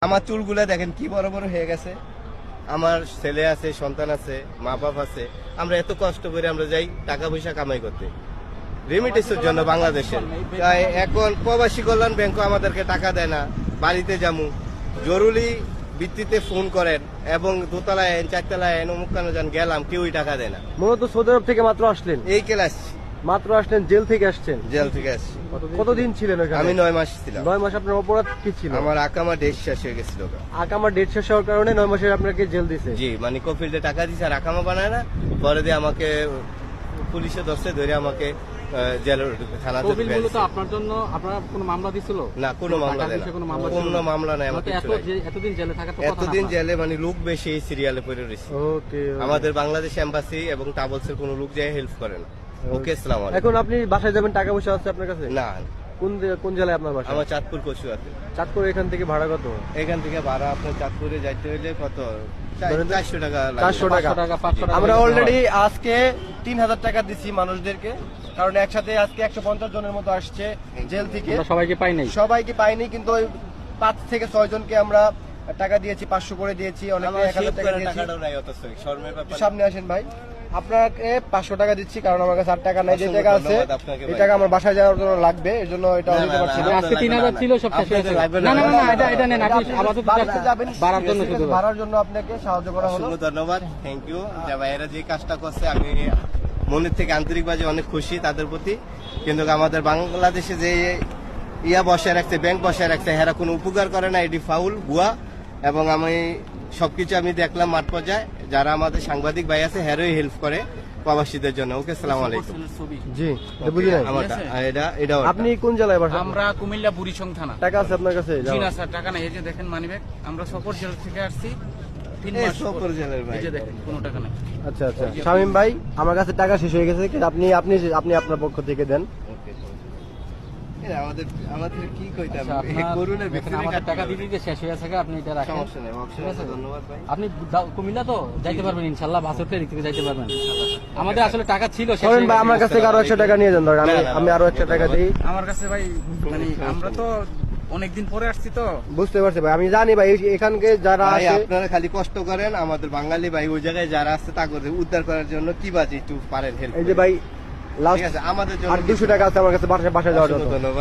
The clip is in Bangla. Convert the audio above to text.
আমার চুলগুলা দেখেন কি বড় বড় হয়ে গেছে। আমার ছেলে আছে, সন্তান আছে, মা বাপ আছে। আমরা এত কষ্ট করে আমরা যাই টাকা পয়সা কামাই করতে রেমিটেন্সের জন্য বাংলাদেশের। তাই এখন প্রবাসী কল্যাণ ব্যাংকও আমাদেরকে টাকা দেয় না। বাড়িতে যাবো জরুরি ভিত্তিতে ফোন করেন এবং দোতলায় আইন, চারতলায় আইন, অমুক কেন যান, গেলাম কেউই টাকা দেয় না। মূলত সৌদি আরব থেকে মাত্র আসলেন? এই ক্লাস মাত্র আসলেন, জেল থেকে আসছেন? জেল থেকে আসছি। কতদিন ছিলেন ওখানে? আমি 9 মাস ছিলাম। 9 মাস। আপনার অপরাধ কি ছিল? আমার আকামা ডেট শেষ হয়ে গেছিল। আকামা ডেট শেষ হওয়ার কারণে 9 মাসের আপনাকে জেল দিছে? জি, মানে কফিলতে টাকা দিছে আর আকামা বানায় না, পরে দিয়ে আমাকে পুলিশে ধরে আমাকে জেলের থানাতে কবিল ফেলে মূলত দিছে। আপনার জন্য আপনারা কোনো মামলা দিছিল? না, কোনো মামলা দেয় না। কোনো মামলা কোনো মামলা নাই আমার কিছু নাই। এতদিন জেলে থাকা তো কথা না এতদিন আপনার। জেলে মানে লোক বেশি সিরিয়ালে পড়ে রয়েছে। ওকে। আমাদের বাংলাদেশ এম্বাসি এবং ট্রাভেলসের কোনো লোক যায় হেল্প করে না। ওকে, আসসালামু আলাইকুম। এখন আপনি বাসায় যাবেন, টাকা পয়সা আছে আপনার কাছে? না, কোন জেলায় আপনার বাসা? আমার চাঁদপুর কচুয়াতে। চাঁদপুর। এখান থেকে ভাড়া কত? এখান থেকে ভাড়া আপনার চাঁদপুরে যাইতে হইলে কত? 400 টাকা লাগবে। 400 টাকা। 500 টাকা আমরা দিতে অলরেডি আজকে 3000 টাকা দিচ্ছি মানুষদেরকে, কারণ একসাথে আজকে 150 জনের মতো আসছে জেল থেকে। আমরা সবাইকে পাই নাই। সবাইকে পাইনি, কিন্তু ওই 5 থেকে 6 জনকে আমরা টাকা দিয়েছি, 500 করে দিয়েছি, অনেকে আমার 1000 শেভ টাকা করার দিয়েছি। টাকাটাও নাই, অত শর্মের ব্যাপার। সামনে আসেন ভাই, আপনাকে 500 টাকা দিচ্ছি, কারণ আমার কাছে 8 টাকা নাই। যে অসংখ্য টাকা আছে ধন্যবাদ আপনাকে এই ভাই। টাকা আমার বাসায় যাওয়ার জন্য লাগবে, এর জন্য এটা না, দিতে না, পারছি না, না। আজকে 3000 ছিল, সব শেষ হয়ে গেছে। না না না, এটা নেন, আপনি আপাতত বাড়িতে যাবেন, বাড়ার জন্য শুধু। ভাড়ার জন্য আপনাকে সাহায্য করা হলো। অসংখ্য ধন্যবাদ, থ্যাংক ইউ। যা ভাইয়েরা যে কাজটা করছে আমি মনের থেকে আন্তরিকভাবে অনেক খুশি তাদের প্রতি। কিন্তু আমাদের বাংলাদেশে যে বসায় রাখছে, ব্যাংক বসায় রাখছে, এরা কোনো উপকার করে না, এটি ফাউল ভুয়া। এবং আমি সবকিছু আমি দেখলাম মাঠ পর্যায়ে, যারা আমাদের সাংবাদিক ভাই আছে হেরোই হেল্প করে প্রবাসীদের জন্য। ওকে, আসসালামু আলাইকুম। জি, এটা বুঝি নাই। আমারটা ঠিক আছে? আর এটা আপনি কোন জেলায় বাসা? আমরা কুমিল্লা বুড়িচং থানা। টাকা আছে আপনার কাছে? জি না স্যার, টাকা নাই। এই যে দেখেন মানিব্যাগ, আমরা সফর জেল থেকে আসছি 3 মাস পর। সফর জেলের ভাই। এই যে দেখেন কোনো টাকা নাই। আচ্ছা আচ্ছা, শামীম ভাই, আমার কাছে টাকা শেষ হয়ে গেছে, আপনি আপনি আপনি আপনার পক্ষ থেকে দেন। ওকে। এরা আমাদের কি কইতাম, আচ্ছা, এই করুণের আপনার ভিতরে আমাদের টাকা দিতে দিতে শেষ হয়ে গেছে, আপনি এটা রাখেন। সমস্যা নেই, ঠিক আছে? ধন্যবাদ ভাই। আপনি কুমিল্লা তো যাইতে পারবেন ইনশাআল্লাহ, বাসতে এদিক থেকে যাইতে পারবেন। আমাদের আসলে টাকা ছিল, শেষ শোনেন হয়ে ভাই, গেছে। আমার কাছ থেকে আরো 100 টাকা নিয়ে যান, ধরেন না, না, আমি আরো 100 টাকা দিই। আমার কাছে ভাই মানে আমরা তো অনেকদিন পরে আসছি তো। বুঝতে পারছি ভাই, আমি জানি ভাই এখানকে যারা ভাই, আসে। আপনারা খালি কষ্ট করেন, আমাদের বাঙালি ভাই ওই জায়গায় যারা আছে তা করে উদ্ধার করার জন্য কি বাজে একটু পারেন হেল্প। এই যে ভাই, লাস্ট ঠিক আছে, আমাদের জন্য আর 200 টাকা আছে আমার কাছে বাসায় যাওয়ার জন্য। অসংখ্য ধন্যবাদ।